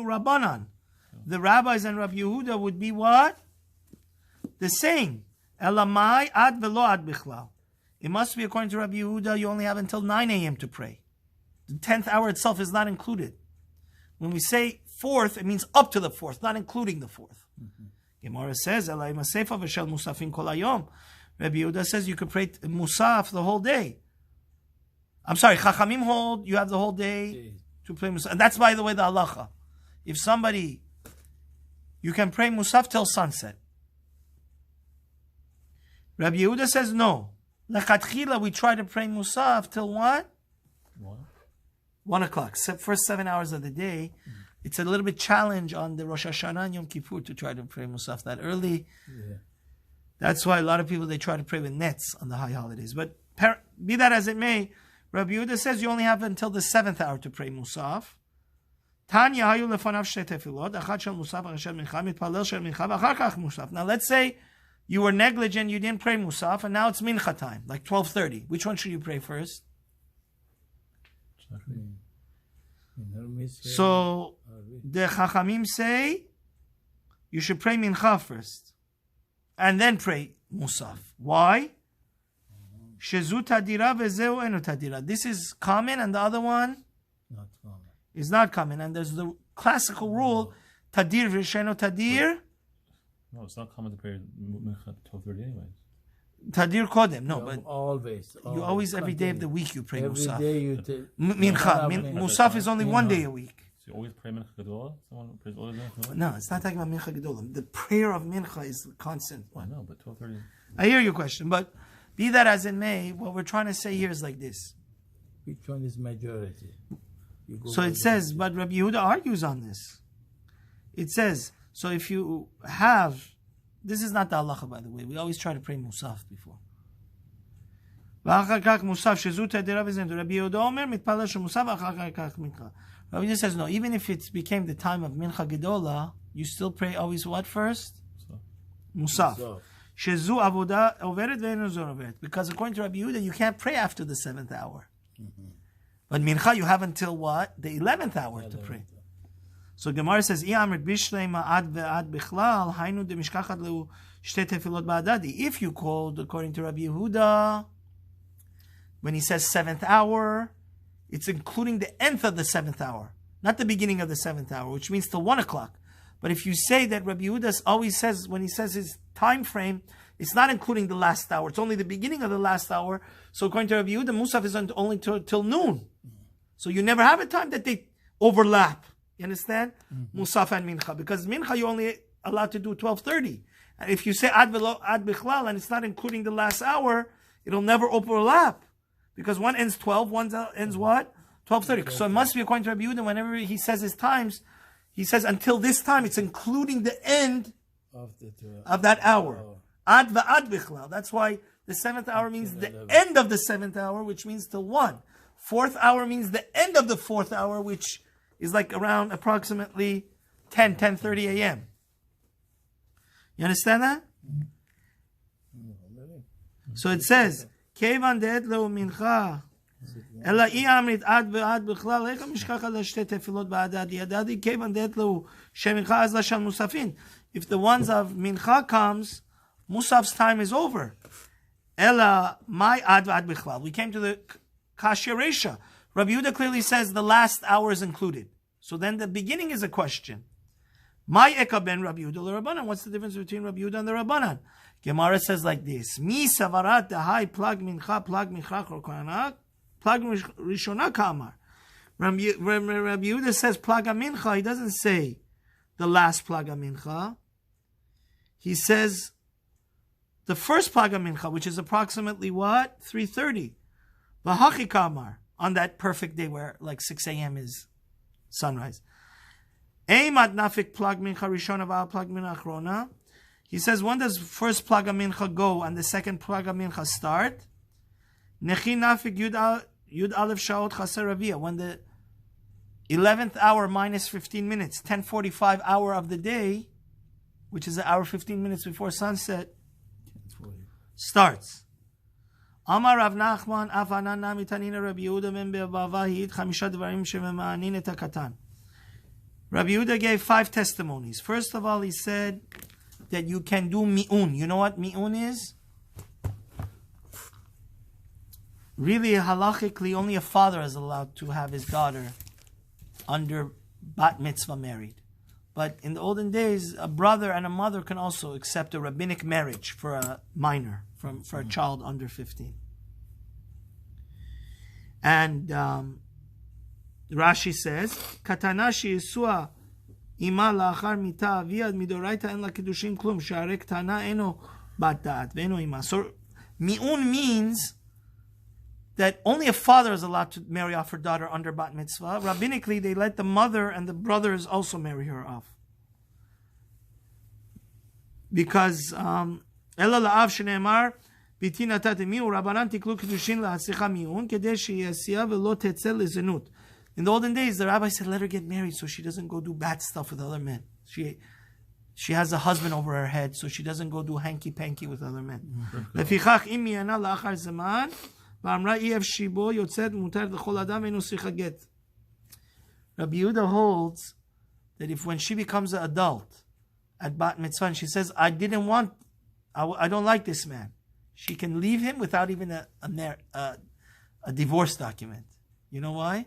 Rabbanan. The rabbis and Rabbi Yehuda would be what? The same. Elamai ad velo ad bichlal. It must be according to Rabbi Yehuda, you only have until 9 a.m. to pray. The 10th hour itself is not included. When we say 4th, it means up to the 4th, not including the 4th. Gemara says, Rabbi Yehuda says you could pray Musaf the whole day. I'm sorry, Chachamim hold, you have the whole day to pray Musaf. And that's, by the way, the halacha. If somebody, you can pray Musaf till sunset. Rabbi Yehuda says no. Lechatchila, we try to pray Musaf till what? 1 o'clock. First 7 hours of the day. It's a little bit challenge on the Rosh Hashanah and Yom Kippur to try to pray Musaf that early. Yeah. That's why a lot of people, they try to pray with nets on the high holidays. But be that as it may, Rabbi Yehuda says you only have until the 7th hour to pray Musaf. Tanya hayu lefanav shte tefilot, achat shel Musaf, achat shel mincha, mitpalel shel mincha, v'achar kach Musaf. Now let's say you were negligent, you didn't pray Musaf, and now it's mincha time, like 12:30. Which one should you pray first? So the Chachamim say you should pray mincha first, and then pray Musaf. Why? Shezu tadira vezeu enu tadira. This is common, and the other one not common. Is not common. And there's the classical rule: tadir v'sheno tadir. No, it's not common to pray mincha at 12:30 anyway. Tadir kodem. No, but always. You always every day of the week you pray every Musaf. Every day you mincha. Musaf is only one day a week. So you always pray mincha gedola? Someone prays all the No, it's not talking about mincha gedola. The prayer of mincha is the constant one. I know, but 12:30. I hear your question, but be that as it may, what we're trying to say here is like this. Which one is majority? So it says, but Rabbi Yehuda argues on this. It says, so if you have, this is not the halacha, by the way. We always try to pray Musaf before. Rabbi Yehuda says, no, even if it became the time of Mincha Gedola, you still pray always what first? Musaf. Because according to Rabbi Yehuda, you can't pray after the 7th hour. But Mincha, you have until what? The 11th hour to pray. So Gemara says, if you called according to Rabbi Yehuda, when he says 7th hour, it's including the nth of the 7th hour, not the beginning of the 7th hour, which means till 1 o'clock. But if you say that Rabbi Yehuda always says, when he says his time frame, it's not including the last hour, it's only the beginning of the last hour. So according to Rabbi Yehuda, Musaf is only till noon. So you never have a time that they overlap. You understand? Musaf and Mincha. Because Mincha you're only allowed to do 12:30. And if you say Ad Bichlal and it's not including the last hour, it'll never overlap. Because one ends 12, one ends what? 12:30. So it must be according to Rabbi Yehuda, whenever he says his times, he says until this time, it's including the end of that hour. Ad Bichlal. That's why the 7th hour means the end of the 7th hour, which means till 1. 4th hour means the end of the 4th hour, which is like around approximately 10:30 a.m. You understand that? So it says, Kevan de'et lehu mincha, ela i'amrit ad ve'ad b'chlal, eka mishkacha l'shte tefilot ba'adad yadadi, kevan de'et lehu shemincha az l'shal musafin. If the ones of mincha comes, Musaf's time is over. Ela my ad ve'ad b'chlal. We came to the Kashya Resha. Rabbi Yehuda clearly says the last hour is included. So then the beginning is a question. My eka ben Rabbi Yehuda l'Rabbanan. What's the difference between Rabbi Yehuda and the Rabbanan? Gemara says like this: Mi savarat dehai plag mincha rokanak plag rishona kamar. Rabbi Yehuda says plag mincha. He doesn't say the last plag mincha. He says the first plag mincha, which is approximately what? 3:30. V'hachi kamar, on that perfect day where like 6 a.m. is sunrise. Eimad nafik plag mincha rishona v'al plag mincha achrona. He says, when does first plag mincha go and the second plag mincha start? Nechi nafik yud aleph shaot chaser ravia. When the 11th hour minus 15 minutes, 10:45 hour of the day, which is an hour 15 minutes before sunset, starts. Amar Rav Nachman afanana, na mitanina Rabbi Yehuda men be'avavahid chamisha dvarim shemema'anin et hakatan. Rabbi Yehuda says 5 things that Rabbi Yehuda gave 5 testimonies. First of all, he said that you can do mi'un. You know what mi'un is? Really, halachically, only a father is allowed to have his daughter under bat mitzvah married. But in the olden days, a brother and a mother can also accept a rabbinic marriage for a minor, for a child under 15. And Rashi says, "Katana she'isua ima la'achar mita aviyad midoraita en la kiddushin klum she'arei katana eno bat da'at ve'eno ima." So mi'un means that only a father is allowed to marry off her daughter under bat mitzvah. Rabbinically, they let the mother and the brothers also marry her off. Because Ela la'av shene'emar biti natatemi u'rabanan tiklu kiddushin la'asicha mi'un kedei she'yasiya ve'lo tetzeh lezenut. In the olden days, the rabbi said, let her get married so she doesn't go do bad stuff with other men. She has a husband over her head, so she doesn't go do hanky-panky with other men. לפיכך, אם מיינה לאחר זמן, ואמרה אי שיבו יוצאת מותר לכל אדם אינו צריכה גט. Rabbi Yehuda holds that if when she becomes an adult at bat mitzvah and she says, I don't like this man, she can leave him without even a divorce document. You know why?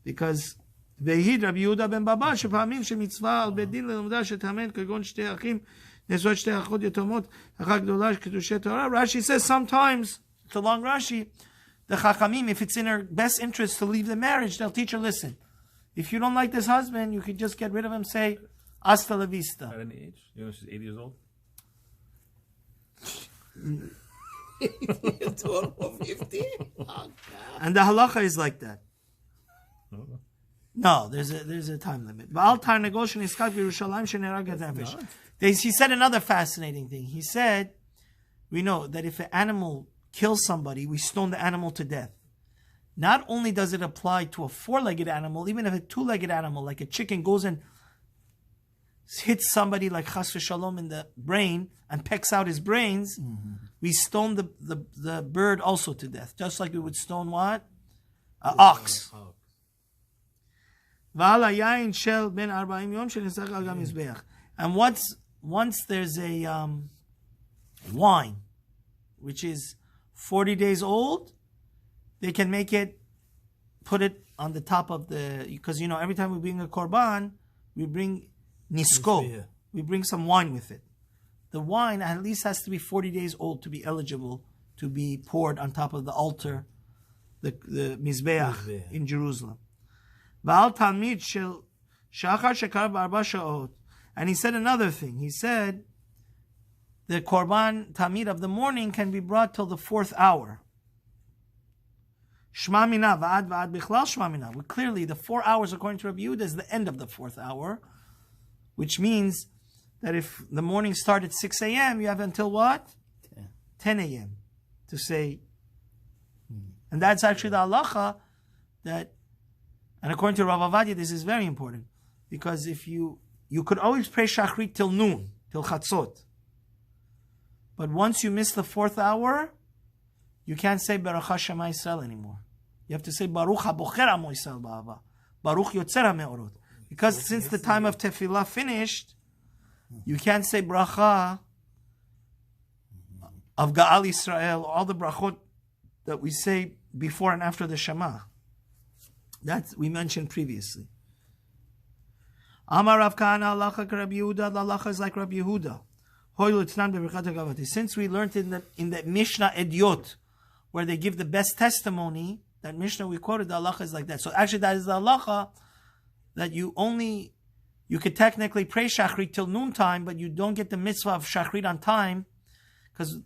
Because והעיד רבי יהודה בן בבא שפעמים שמצווה על בית דין ללמדה שתאמן כגון שתי אחים נשואות שתי אחות יתומות אחת גדולה קדושי תורה. Rashi says sometimes, it's a long Rashi, the Chachamim, if it's in her best interest to leave the marriage, they'll teach her, listen, if you don't like this husband, you could just get rid of him, say hasta la vista. At any age? You know she's 80 years old? 15? And the halacha is like that. No, there's a time limit. He said another fascinating thing. He said, we know that if an animal kills somebody, we stone the animal to death. Not only does it apply to a 4-legged animal, even if a 2-legged animal, like a chicken, goes and hits somebody like chas v'shalom in the brain and pecks out his brains, we stone the bird also to death. Just like we would stone what? An ox. And once there's a wine, which is 40 days old, they can put it on the top of because every time we bring a korban, we bring nisko, we bring some wine with it. The wine at least has to be 40 days old to be eligible to be poured on top of the altar, the mizbeach in Jerusalem. And he said another thing. He said the korban tamid of the morning can be brought till the 4th hour. Shma mina va'ad bichlal shma mina. Well, clearly, the 4 hours according to Rabbi Yehuda is the end of the 4th hour, which means that if the morning started at 6 a.m., you have until what? 10 a.m. to say. And that's actually the halacha that. And according to Rav Avadia, this is very important. Because if you could always pray Shachrit till noon, till Chatzot. But once you miss the 4th hour, you can't say Berachot Shema Yisrael anymore. You have to say Baruch HaBocher Amo Yisrael Ba'ava. Baruch Yotzer HaMe'orot. Because since the time of Tefillah finished, you can't say Bracha of Ga'al Yisrael, all the Brachot that we say before and after the Shema. That we mentioned previously. Amar Rav Kahana halacha Rabbi Yehuda. The halacha is like Rabbi Yehuda. Since we learned in the Mishnah Ediot, where they give the best testimony, that Mishnah we quoted, the halacha is like that. So actually, that is the halacha that you could technically pray Shachrit till noontime, but you don't get the mitzvah of Shachrit on time, because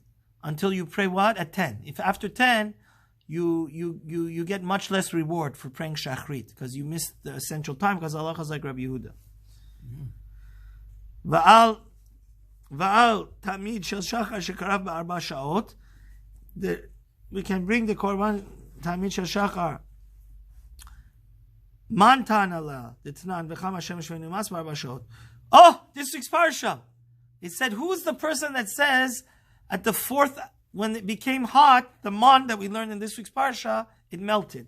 until you pray what? At 10. If after 10, you get much less reward for praying Shachrit, because you missed the essential time, because Allah is like Rabbi Yehuda. Va'al tamid shel shachar shekarav ba'arba sha'ot. We can bring the korban tamid shel shachar. Man tanala d'tnan v'cham hashemesh v'nimas ba'arba sha'ot. Oh, this week's parsha. It said, who's the person that says at the 4th, when it became hot, the man that we learned in this week's parsha, it melted.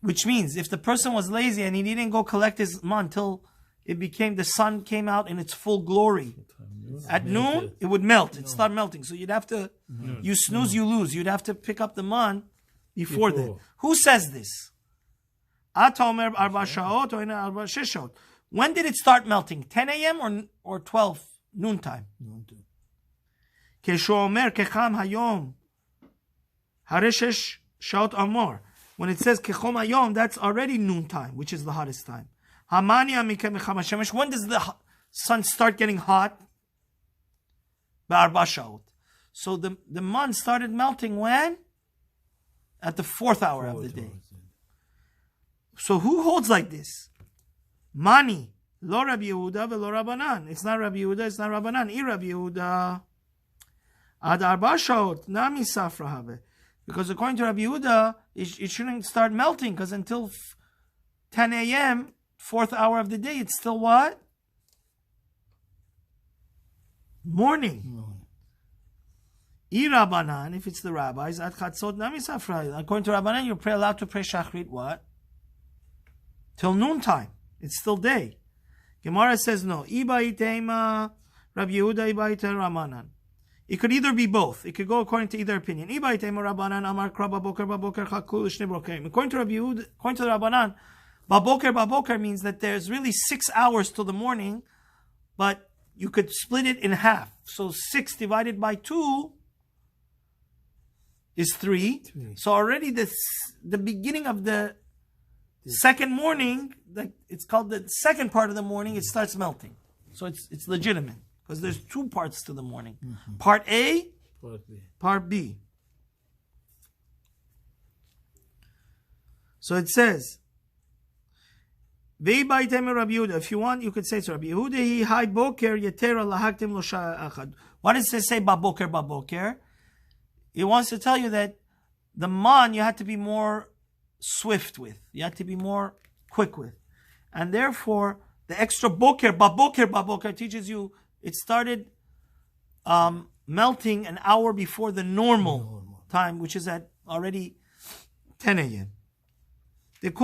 Which means if the person was lazy and he didn't go collect his man till the sun came out in its full glory. At noon, it would melt. It'd start melting. So you'd have to, you snooze, you lose. You'd have to pick up the man before then. Who says this? When did it start melting? 10 a.m. or 12 noontime? When it says kechom hayom, that's already noontime, which is the hottest time. When does the sun start getting hot? So the man started melting when? At the 4th hour of the day. So who holds like this? Mani. Lo Rabbi Yehuda velo Rabbanan. It's not Rabbi Yehuda, it's not Rabbanan. I Rabbi Yehuda. Ad arba shaot. Nami safra have. Because according to Rabbi Yehuda, it shouldn't start melting because until 10 a.m., 4th hour of the day, it's still what? Morning. I Rabbanan, if it's the rabbis, Ad chatzot nami safra. According to Rabbanan, you're allowed to pray shachrit what? Till noontime. It's still day. Gemara says no. Iba itema Rabbi Yehuda, iba itema Rabbanan. It could either be both. It could go according to either opinion. Iba itema Rabbanan amar kra baboker chakul shne brokerim. According to Rabbi Yehuda, according to the Rabbanan, baboker means that there's really 6 hours till the morning, but you could split it in half. So 6 divided by 2 is 3. So already the beginning of the second morning, it's called the second part of the morning, it starts melting. So it's legitimate because there's 2 parts to the morning. Part A, part B. So it says, if you want, you could say to Rabbi Yehuda, hi boker yetera lahaktim lo achad. What does it say baboker? It wants to tell you that the man you had to be more swift with. You had to be more quick with. And therefore, the extra baboker teaches you it started melting an hour before the normal time, which is at already 10 a.m. How do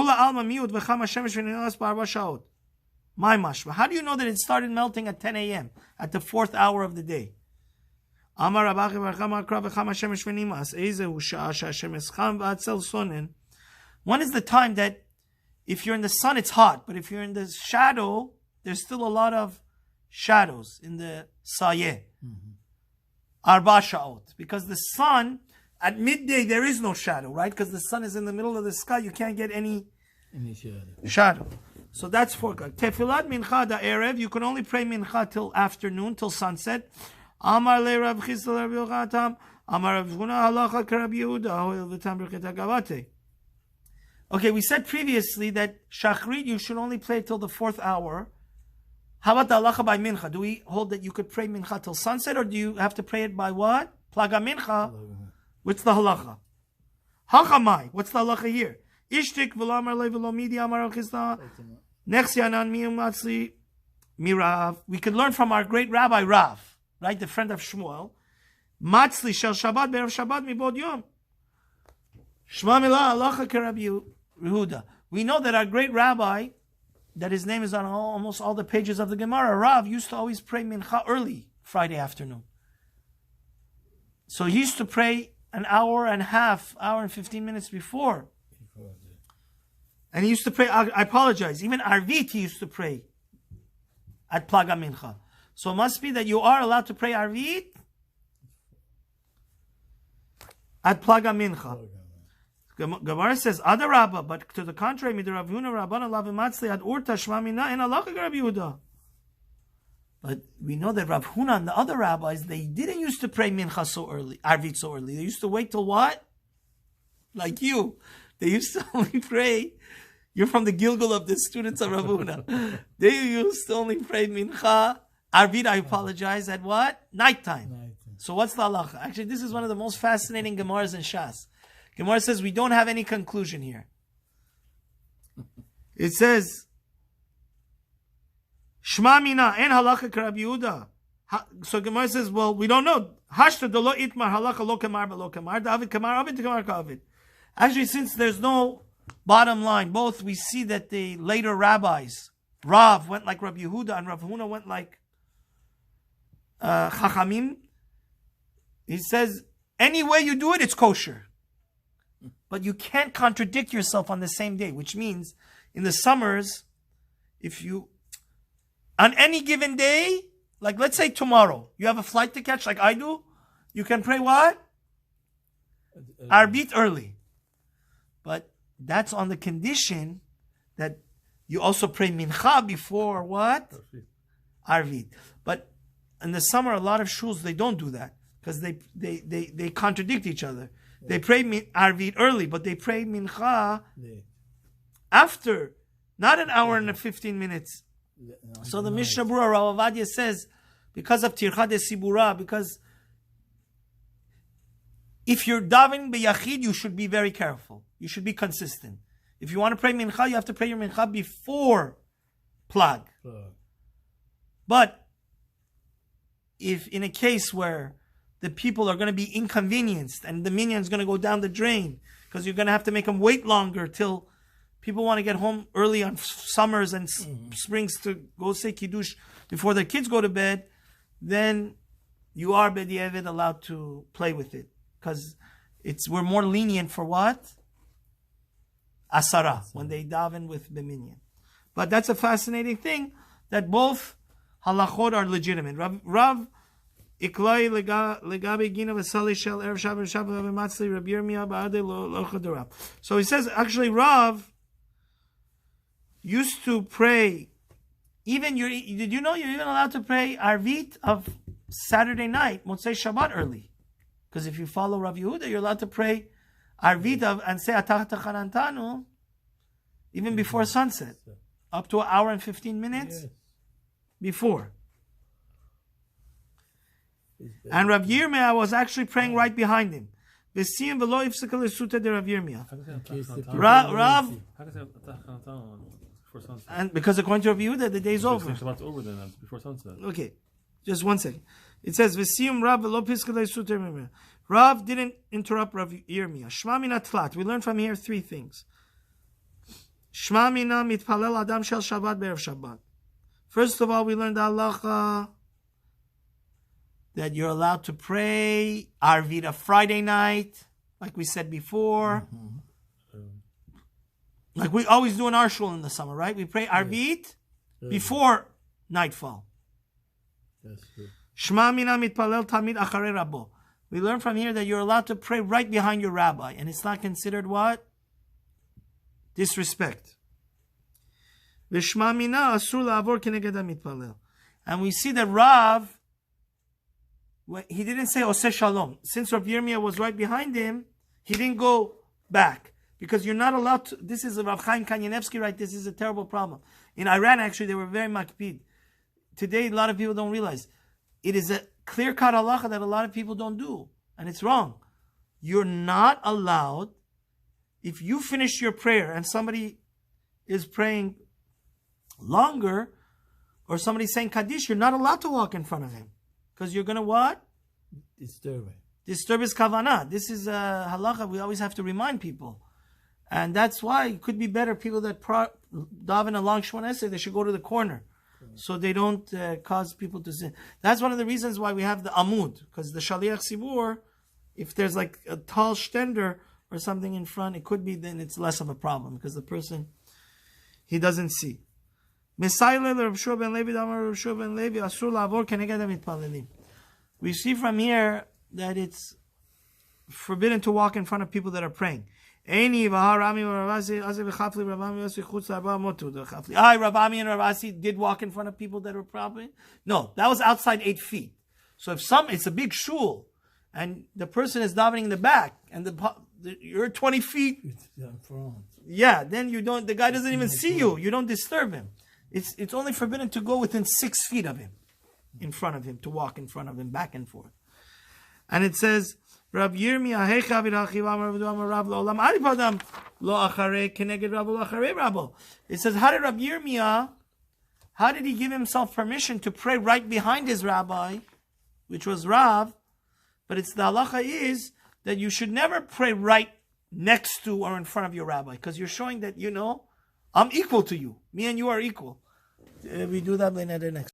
you know that it started melting at 10 a.m. at the 4th hour of the day? When is the time that if you're in the sun, it's hot, but if you're in the shadow, there's still a lot of shadows in the sayeh. Arba sha'ot. Because the sun, at midday, there is no shadow, right? Because the sun is in the middle of the sky, you can't get any shadow. So that's 4 o'clock. Tefilat mincha da erev, you can only pray mincha till afternoon, till sunset. Amar le Rav Chisda Rav Yochatam, Amar Rav Huna halacha k'Rab Yehuda, ho'il v'tam b'rchet hagavate. Okay, we said previously that shachrit you should only pray till the 4th hour. How about the halacha by mincha? Do we hold that you could pray mincha till sunset, or do you have to pray it by what? Plaga mincha. What's the halacha? Hachamai. What's the halacha here? Ishtik v'lamar le v'lomidi amar Rav Chisda nechsianan miumatzli mirav. We could learn from our great Rabbi Rav, right, the friend of Shmuel. Matzli shel Shabbat be'erev Shabbat mibod yom. Shma milah halacha k'Rabbi Yehuda. We know that our great rabbi, that his name is on almost all the pages of the Gemara, Rav, used to always pray mincha early Friday afternoon. So he used to pray an hour and 15 minutes before. And he used to pray, I apologize, even Arvit he used to pray at Plaga Mincha. So it must be that you are allowed to pray Arvit at Plaga Mincha. Gemara says, Ada Rabba, but to the contrary, Midar Rav Huna Rabbana Lavimatzli ad Urta Shma Mina in Halacha Rabbi Yehuda. But we know that Rav Huna and the other rabbis, they didn't used to pray Mincha so early, Arvit so early. They used to wait till what? Like you. They used to only pray. You're from the Gilgul of the students of Rav Huna. They used to only pray Mincha, Arvit, I apologize, at what? Nighttime. So what's the halacha? Actually, this is one of the most fascinating Gemaras in Shas. Gemara says we don't have any conclusion here. It says, Shma mina en halacha k'Rabbi Yehuda. So Gemara says, well, we don't know. Hashta delo itmar halacha lo kamar b'lo kamar. David kamar avid kamar ka'avid. Actually, since there's no bottom line, both we see that the later rabbis, Rav went like Rabbi Yehuda and Rav Huna went like Chachamim. He says, any way you do it, it's kosher. But you can't contradict yourself on the same day, which means in the summers, if you, on any given day, like let's say tomorrow, you have a flight to catch like I do, you can pray what? Arbit early. But that's on the condition that you also pray mincha before what? Arvit. But in the summer, a lot of shuls, they don't do that because they contradict each other. They pray Arvit early, but they pray mincha after, not an hour and 15 minutes. So the Mishnah Berurah, Rav Ovadia says, because of Tircha de Sibura, because if you're davening b'yachid, you should be very careful. You should be consistent. If you want to pray mincha, you have to pray your mincha before plag. But if in a case where the people are going to be inconvenienced and the minyan's going to go down the drain because you're going to have to make them wait longer till people want to get home early on summers and springs to go say kiddush before their kids go to bed, then you are b'di'evid allowed to play with it because we're more lenient for what? Asara, when they daven with b'minyan. But that's a fascinating thing that both halachot are legitimate. Rav Iklai legabe gina v'sali shel erev Shabbat v'Shabbat v'matzli Rabbi Yirmiyah ba'adei lo choderav. So he says, actually, Rav used to pray. Did you know you're even allowed to pray Arvit of Saturday night, Motzei Shabbat early? Because if you follow Rav Yehuda, you're allowed to pray Arvit of and say Atach Tachanantanu even before sunset, up to an hour and 15 minutes before. And Rav Yirmiyah was actually praying right behind him. V'siyim v'lo ifseka l'suta de Rav Yirmiyah. Rav, and because according to Rav Yehuda, the day's over. Shabbat's over then, that's before sunset. Okay, just one second. It says v'siyim Rav v'lo ifseka l'suta de Rav Yirmiyah. Rav didn't interrupt Rav Yirmiyah. Shma mina tlat. We learn from here three things. Shma mina mitpalel adam shel Shabbat be'erev Shabbat. First of all, we learned the halacha that you're allowed to pray Arvita Friday night, like we said before. Like we always do in our shul in the summer, right? We pray Arvit before nightfall. Shma mina mitpalel tamid acharei rabo. We learn from here that you're allowed to pray right behind your rabbi, and it's not considered what? Disrespect. V'shma mina asur la'avor keneged mitpalel. And we see that Rav, he didn't say Oseh Shalom. Since Rav Yirmiyah was right behind him, he didn't go back. Because you're not allowed to, this is a Rav Chaim Kanievsky, right? This is a terrible problem. In Iran, actually, they were very makpid. Today, a lot of people don't realize. It is a clear-cut halacha that a lot of people don't do. And it's wrong. You're not allowed, if you finish your prayer and somebody is praying longer, or somebody's saying Kaddish, you're not allowed to walk in front of him. Because you're going to what? Disturb his kavanah. This is a halacha we always have to remind people. And that's why it could be better people that daven a long Shemona Esrei, they should go to the corner. So they don't cause people to sin. That's one of the reasons why we have the Amud. Because the Shaliach Sibur, if there's like a tall stender or something in front, it could be then it's less of a problem. Because the person, he doesn't see. We see from here that it's forbidden to walk in front of people that are praying. Rav Ami and Rav Asi did walk in front of people that were praying. No, that was outside 8 feet. So if it's a big shul, and the person is davening in the back, and you're 20 feet, yeah, then the guy doesn't even see you. You don't disturb him. It's only forbidden to go within 6 feet of him, in front of him, to walk in front of him, back and forth. And it says, Rav Yirmiyah, it says, how did Rav Yirmiyah, how did he give himself permission to pray right behind his rabbi, which was Rav? But it's the halacha is that you should never pray right next to or in front of your rabbi, because you're showing that, I'm equal to you. Me and you are equal. We do that next.